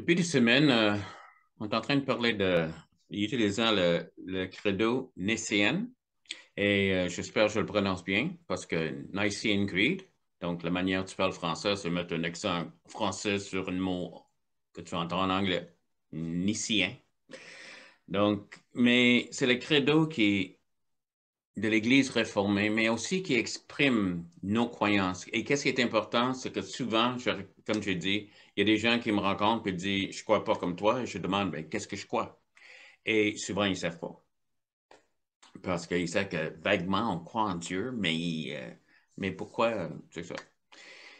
Depuis des semaines, on est en train de parler utilisant le credo nicéen et j'espère que je le prononce bien parce que Nicene Creed, donc la manière dont tu parles français, c'est mettre un accent français sur un mot que tu entends en anglais, nicéen. Donc, mais c'est le credo qui de l'Église réformée, mais aussi qui exprime nos croyances. Et qu'est-ce qui est important, c'est que souvent, comme j'ai dit, il y a des gens qui me rencontrent et disent, je crois pas comme toi, et je demande, ben, qu'est-ce que je crois? Et souvent, ils ne savent pas. Parce qu'ils savent que vaguement, on croit en Dieu, mais pourquoi? C'est ça.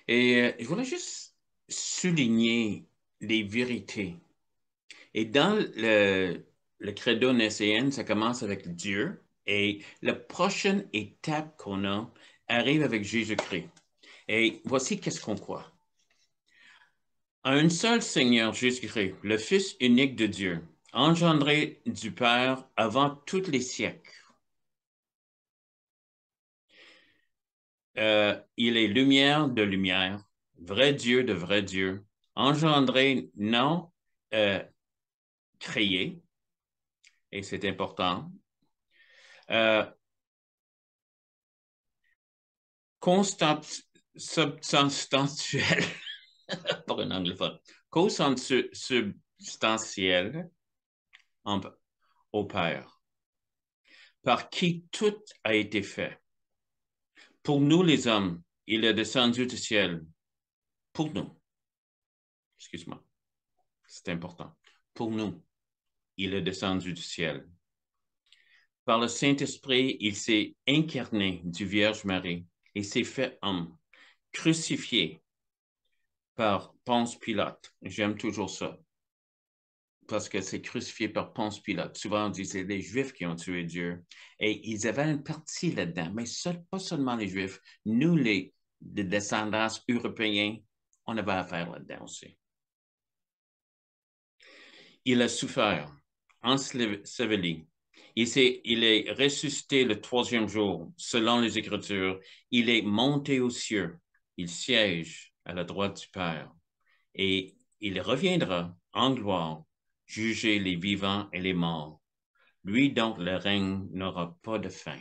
Et je voulais juste souligner les vérités. Et dans le credo nicéen, ça commence avec Dieu. Et la prochaine étape qu'on a arrive avec Jésus-Christ. Et voici qu'est-ce qu'on croit. Un seul Seigneur Jésus-Christ, le Fils unique de Dieu, engendré du Père avant tous les siècles. Il est lumière de lumière, vrai Dieu de vrai Dieu, engendré, non créé, et c'est important, euh, substantiel, pour un anglophone, consubstantiel au Père, par qui tout a été fait. Pour nous les hommes, il est descendu du ciel. Pour nous, excuse-moi, c'est important. Pour nous, il est descendu du ciel. Par le Saint-Esprit, il s'est incarné du Vierge Marie et s'est fait homme, crucifié par Ponce Pilate. J'aime toujours ça, parce que c'est crucifié par Ponce Pilate. Souvent, on dit que c'est les Juifs qui ont tué Dieu. Et ils avaient une partie là-dedans, mais pas seulement les Juifs. Nous, les descendants européens, on avait affaire là-dedans aussi. Il a souffert, enseveli. Il est ressuscité le troisième jour, selon les Écritures. Il est monté aux cieux. Il siège à la droite du Père. Et il reviendra en gloire, juger les vivants et les morts. Lui donc, le règne n'aura pas de fin.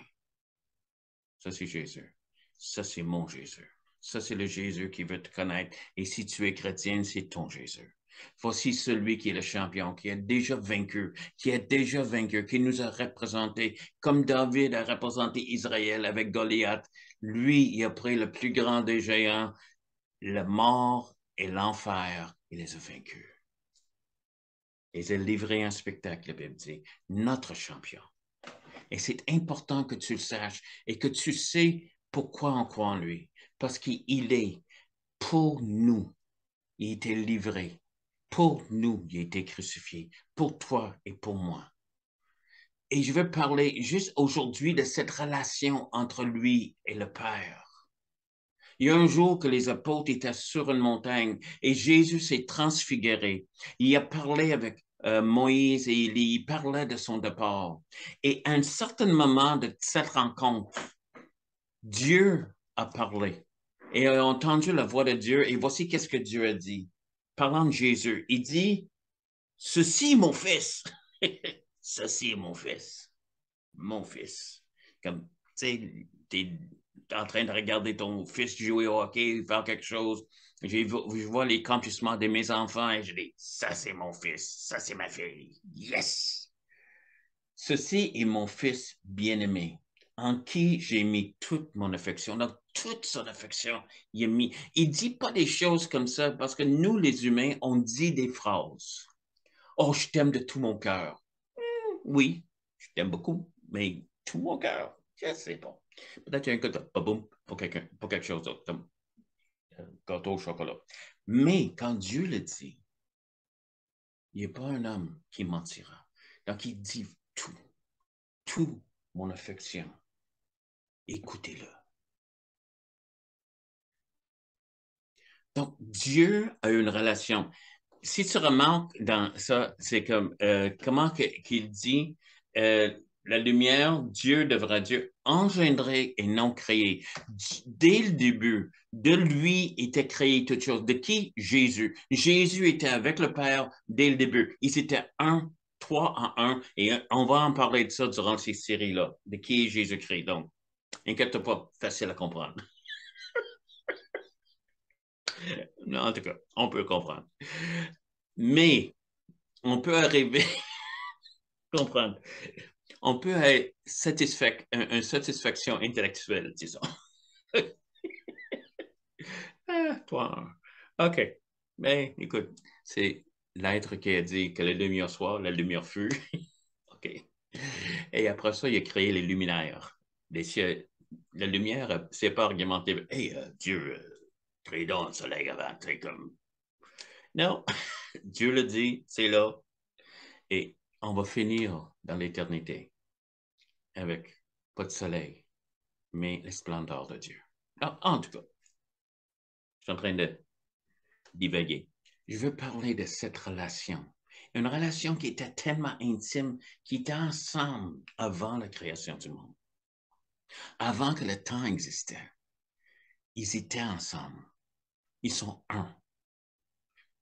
Ça, c'est Jésus. Ça, c'est mon Jésus. Ça, c'est le Jésus qui veut te connaître. Et si tu es chrétien, c'est ton Jésus. Voici celui qui est le champion, qui a déjà vaincu, qui nous a représentés, comme David a représenté Israël avec Goliath. Lui, il a pris le plus grand des géants, la mort et l'enfer. Il les a vaincus. Et il a livré un spectacle, la Bible dit, notre champion. Et c'est important que tu le saches et que tu sais pourquoi on croit en lui. Parce qu'il est pour nous. Il a été livré. Pour nous, il a été crucifié. Pour toi et pour moi. Et je veux parler juste aujourd'hui de cette relation entre lui et le Père. Il y a un jour que les apôtres étaient sur une montagne et Jésus s'est transfiguré. Il a parlé avec Moïse et Élie, il parlait de son départ. Et à un certain moment de cette rencontre, Dieu a parlé et a entendu la voix de Dieu. Et voici qu'est-ce que Dieu a dit. Parlant de Jésus, il dit, ceci est mon fils. Ceci est mon fils. Mon fils. Comme, tu sais, t'es en train de regarder ton fils jouer au hockey, faire quelque chose. Je vois les accomplissements de mes enfants et je dis, ça c'est mon fils, ça c'est ma fille. Yes! Ceci est mon fils bien-aimé, en qui j'ai mis toute mon affection. Donc, toute son affection, il dit pas des choses comme ça parce que nous, les humains, on dit des phrases. Oh, je t'aime de tout mon cœur. Oui, je t'aime beaucoup, mais tout mon cœur, je sais pas. Peut-être qu'il y a un côté boum pour pour quelque chose d'autre, comme gâteau au chocolat. Mais quand Dieu le dit, il n'est pas un homme qui mentira. Donc, il dit tout mon affection. Écoutez-le. Donc, Dieu a une relation. Si tu remarques dans ça, c'est comme comment qu'il dit La lumière, Dieu devra Dieu engendrer et non créer. Dès le début, de lui était créé toute chose. De qui? Jésus. Jésus était avec le Père dès le début. Ils étaient un, trois en un. Et on va en parler de ça durant ces séries-là. De qui est Jésus-Christ. Donc, inquiète pas, facile à comprendre. En tout cas, on peut comprendre. Mais on peut arriver à comprendre. On peut être satisfait, une satisfaction intellectuelle, disons. Ah, toi. OK. Mais écoute, c'est l'être qui a dit que la lumière soit, la lumière fut. OK. Et après ça, il a créé les luminaires. La lumière, c'est pas argumenté. Hey, Dieu, crée donc le soleil avant. C'est comme. Non, Dieu le dit, c'est là. Et on va finir dans l'éternité avec pas de soleil, mais la splendeur de Dieu. En tout cas, je suis en train de divaguer. Je veux parler de cette relation. Une relation qui était tellement intime, qui était ensemble avant la création du monde. Avant que le temps existait, ils étaient ensemble. Ils sont un,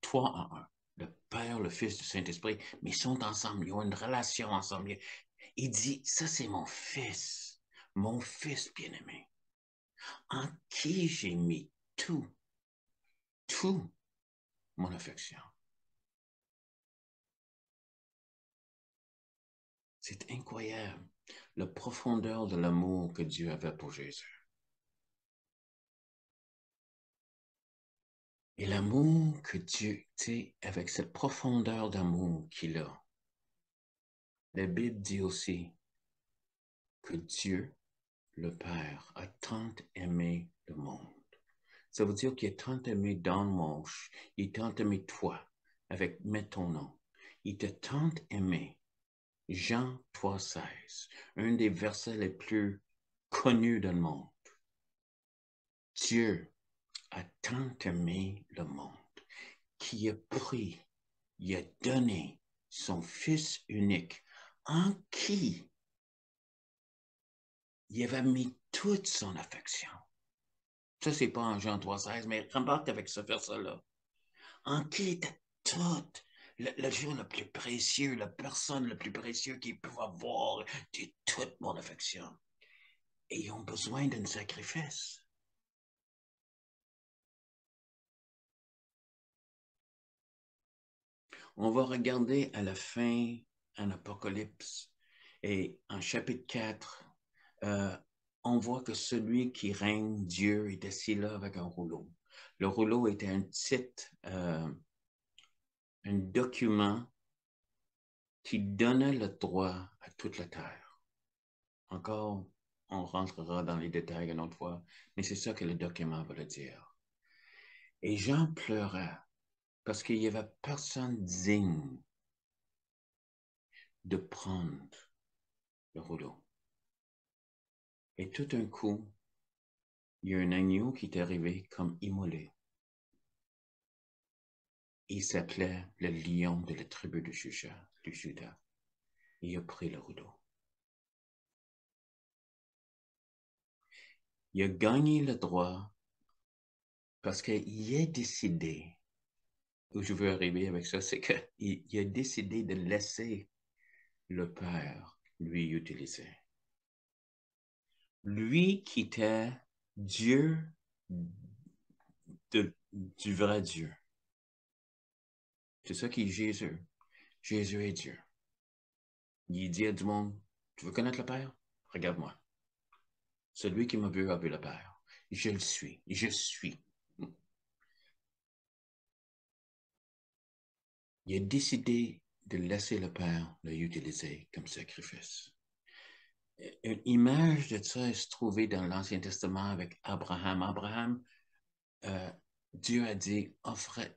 trois en un. Le Père, le Fils, le Saint-Esprit, mais ils sont ensemble. Ils ont une relation ensemble. Il dit, ça c'est mon fils bien-aimé, en qui j'ai mis tout mon affection. C'est incroyable, la profondeur de l'amour que Dieu avait pour Jésus. Et l'amour que Dieu, tu sais, avec cette profondeur d'amour qu'il a, la Bible dit aussi que Dieu, le Père, a tant aimé le monde. Ça veut dire qu'il a tant aimé dans le monde, il a tant aimé toi, avec mets ton nom. Il t'a tant aimé. Jean 3,16, un des versets les plus connus dans le monde. Dieu a tant aimé le monde qu'il a pris, il a donné son Fils unique en qui il avait mis toute son affection. Ça, c'est pas en Jean 3,16, mais remarque avec ce verset-là. En qui était tout. Le jour le plus précieux, la personne le plus précieux qu'il pouvait avoir de toute mon affection. Et ils ont besoin d'un sacrifice. On va regarder à la fin en Apocalypse et en chapitre 4, euh, on voit que celui qui règne, Dieu, est assis là avec un rouleau. Le rouleau était un document qui donnait le droit à toute la terre. Encore, on rentrera dans les détails une autre fois, mais c'est ça que le document veut dire. Et Jean pleurait parce qu'il n'y avait personne digne de prendre le rouleau. Et tout d'un coup, il y a un agneau qui est arrivé comme immolé. Il s'appelait le lion de la tribu de Juda. Il a pris le rouleau. Il a gagné le droit parce qu'il a décidé, où je veux arriver avec ça, c'est qu'il a décidé de laisser le Père lui utiliser. Lui qui était Dieu du vrai Dieu. C'est ça qui est Jésus. Jésus est Dieu. Il dit à du monde, tu veux connaître le Père? Regarde-moi. Celui qui m'a vu a vu le Père. Je le suis. Je suis. Il a décidé de laisser le Père l'utiliser comme sacrifice. Une image de ça est trouvée dans l'Ancien Testament avec Abraham. Abraham, euh, Dieu a dit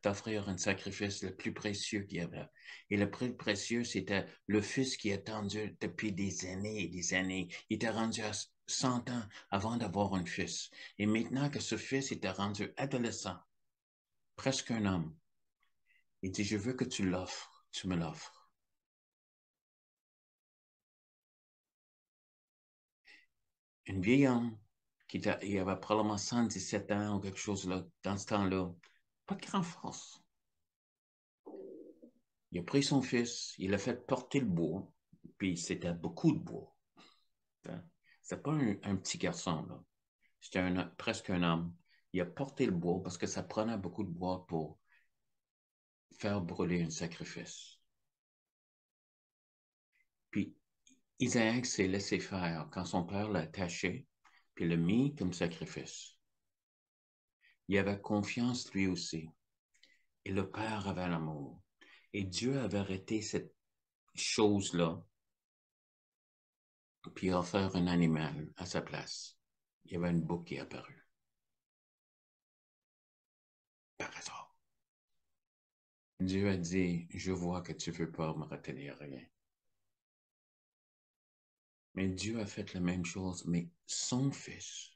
d'offrir un sacrifice le plus précieux qu'il y avait. Et le plus précieux, c'était le fils qui a attendu depuis des années et des années. Il était rendu à 100 ans avant d'avoir un fils. Et maintenant que ce fils était rendu adolescent, presque un homme, il dit, je veux que tu l'offres, tu me l'offres. Un vieil homme il avait probablement 117 ans ou quelque chose là, dans ce temps-là. Pas de grande force. Il a pris son fils, il a fait porter le bois, puis c'était beaucoup de bois. C'était pas un petit garçon, là. C'était presque un homme. Il a porté le bois parce que ça prenait beaucoup de bois pour faire brûler un sacrifice. Puis Isaac s'est laissé faire quand son père l'a attaché, puis l'a mis comme sacrifice. Il avait confiance lui aussi. Et le père avait l'amour. Et Dieu avait arrêté cette chose-là, puis a offert un animal à sa place. Il y avait une boucle qui est apparue. Par hasard. Dieu a dit, je vois que tu ne veux pas me retenir rien. Mais Dieu a fait la même chose, mais son fils,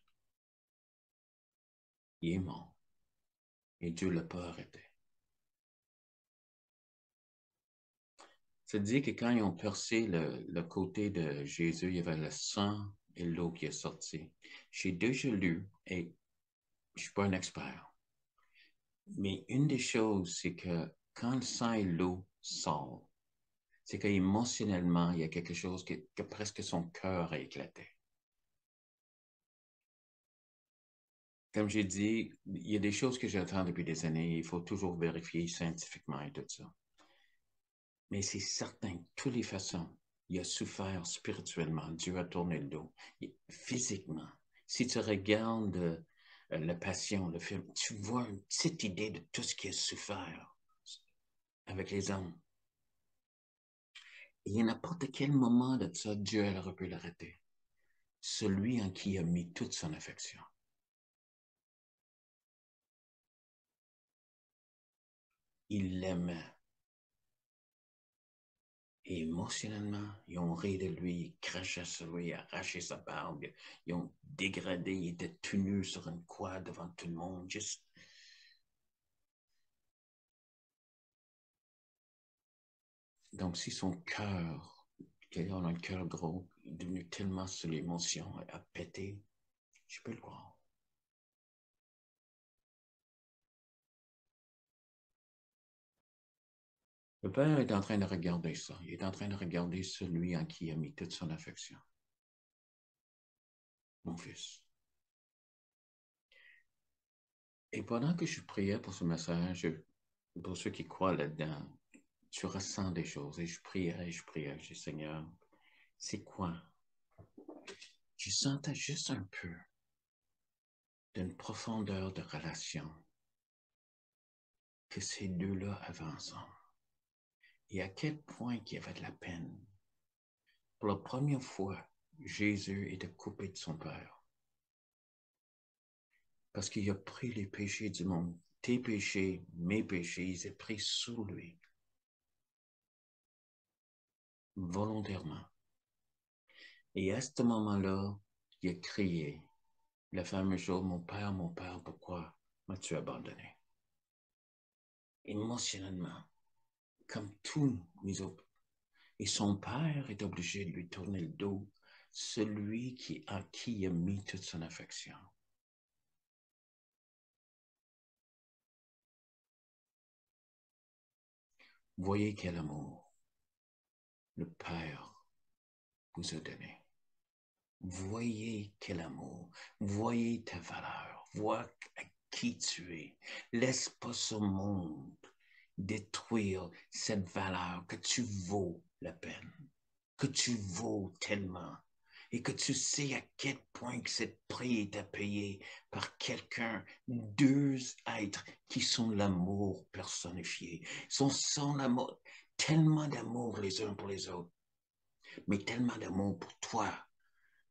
il est mort. Et Dieu ne l'a pas arrêté. Ça dit que quand ils ont percé le côté de Jésus, il y avait le sang et l'eau qui est sorti. J'ai déjà lu, et je ne suis pas un expert, mais une des choses, c'est que quand le sang et l'eau sortent, c'est qu'émotionnellement, il y a quelque chose que presque son cœur a éclaté. Comme j'ai dit, il y a des choses que j'attends depuis des années. Il faut toujours vérifier scientifiquement et tout ça. Mais c'est certain, de toutes les façons, il a souffert spirituellement. Dieu a tourné le dos. Physiquement, si tu regardes La Passion, le film, tu vois une petite idée de tout ce qu'il a souffert avec les hommes. Et à n'importe quel moment de ça, Dieu aurait pu l'arrêter. Celui en qui il a mis toute son affection. Il l'aimait. Et émotionnellement, ils ont ri de lui, ils crachaient sur lui, ils arrachaient sa barbe, ils ont dégradé, il était tout nu sur une croix devant tout le monde. Juste... Donc, si son cœur, quelqu'un a un cœur gros, est devenu tellement sur l'émotion, a pété, je peux le croire. Le père est en train de regarder ça. Il est en train de regarder celui en qui il a mis toute son affection. Mon fils. Et pendant que je priais pour ce message, pour ceux qui croient là-dedans, tu ressens des choses. Et je priais, je priais. Je dis, Seigneur, c'est quoi? Je sentais juste un peu d'une profondeur de relation que ces deux-là avaient ensemble. Et à quel point il y avait de la peine. Pour la première fois, Jésus était coupé de son Père. Parce qu'il a pris les péchés du monde. Tes péchés, mes péchés, ils ont pris sur lui. Volontairement. Et à ce moment-là, il a crié la fameuse chose, mon Père, pourquoi m'as-tu abandonné? Émotionnellement, comme tous les autres. Et son père est obligé de lui tourner le dos, celui à qui il a mis toute son affection. Voyez quel amour le Père vous a donné. Voyez quel amour. Voyez ta valeur. Vois qui tu es. Laisse pas ce monde détruire cette valeur que tu vaux la peine, que tu vaux tellement et que tu sais à quel point que cette prix est à payer par quelqu'un, deux êtres qui sont l'amour personnifié, sont l'amour, tellement d'amour les uns pour les autres, mais tellement d'amour pour toi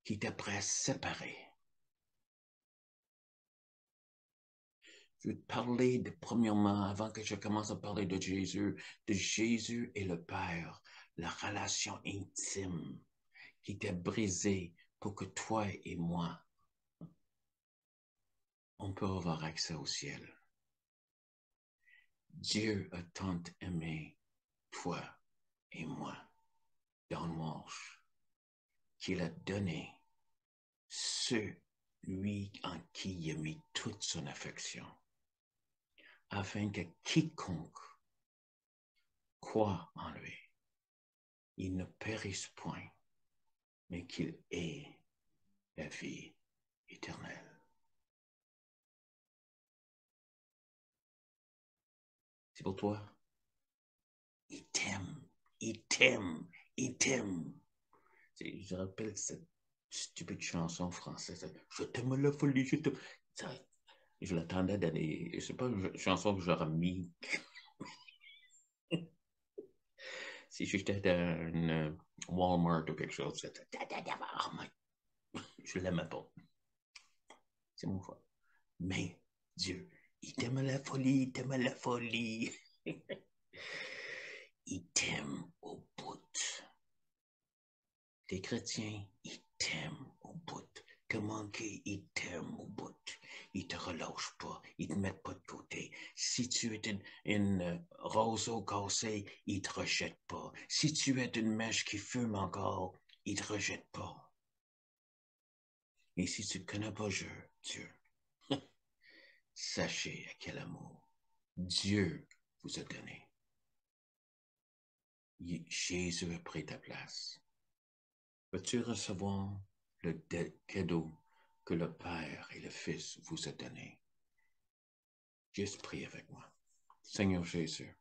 qui t'es prêt à séparer. Je veux te parler premièrement, avant que je commence à parler de Jésus et le Père, la relation intime qui était brisée pour que toi et moi, on peut avoir accès au ciel. Dieu a tant aimé toi et moi dans le manche qu'il a donné celui en qui il a mis toute son affection, afin que quiconque croit en lui, il ne périsse point, mais qu'il ait la vie éternelle. C'est pour toi. Il t'aime, il t'aime, il t'aime. Je rappelle cette stupide chanson française. Je t'aime la folie, je t'aime. Je l'attendais d'aller. Je sais pas une chanson que j'aurais mis. Si j'étais dans une Walmart ou quelque chose, c'était. Je l'aimais pas. C'est mon choix. Mais Dieu, il t'aime la folie, il t'aime la folie. Il t'aime au bout. Les chrétiens, ils t'aiment au bout. Te manquer, ils t'aiment au bout. Ils te relâchent pas, ils te mettent pas de côté. Si tu es une roseau cassé, ils te rejettent pas. Si tu es une mèche qui fume encore, ils te rejettent pas. Et si tu ne connais pas Dieu, sachez à quel amour Dieu vous a donné. Jésus a pris ta place. Veux-tu recevoir le cadeau que le Père et le Fils vous ont donné? Juste prie avec moi. Seigneur Jésus,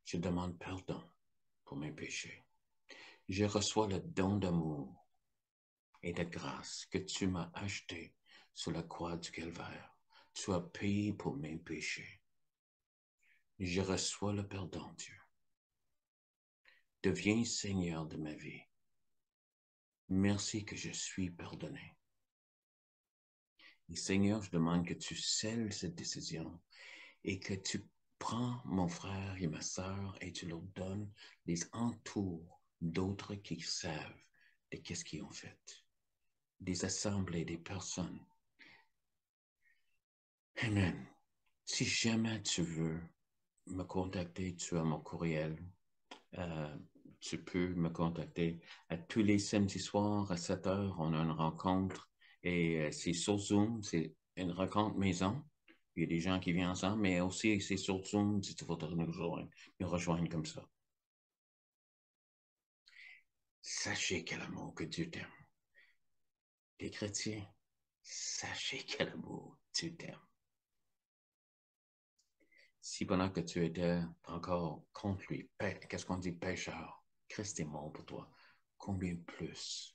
je demande pardon pour mes péchés. Je reçois le don d'amour et de grâce que tu m'as acheté sur la croix du Calvaire. Tu as payé pour mes péchés. Je reçois le pardon, Dieu. Deviens Seigneur de ma vie. Merci que je suis pardonné. Et Seigneur, je demande que tu scelles cette décision et que tu prends mon frère et ma sœur et tu leur donnes, les entours d'autres qui savent de qu'est-ce qu'ils ont fait. Des assemblées, des personnes. Amen. Si jamais tu veux me contacter, tu as mon courriel. Tu peux me contacter à tous les samedis soirs à 7 heures. On a une rencontre et c'est sur Zoom, c'est une rencontre maison. Il y a des gens qui viennent ensemble, mais aussi c'est sur Zoom si tu voudrais nous rejoindre comme ça. Sachez quel amour que Dieu t'aime. Les chrétiens, sachez quel amour Dieu t'aime. Si pendant que tu étais encore contre lui, qu'est-ce qu'on dit pécheur, Christ est mort pour toi, combien plus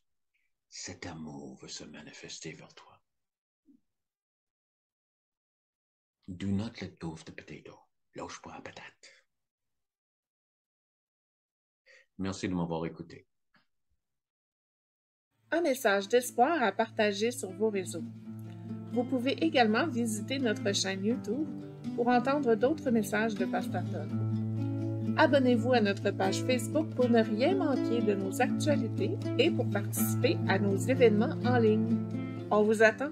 cet amour veut se manifester vers toi. Do not let go of the potato. Lâche pas la patate. Merci de m'avoir écouté. Un message d'espoir à partager sur vos réseaux. Vous pouvez également visiter notre chaîne YouTube pour entendre d'autres messages de Pasteur Todd. Abonnez-vous à notre page Facebook pour ne rien manquer de nos actualités et pour participer à nos événements en ligne. On vous attend!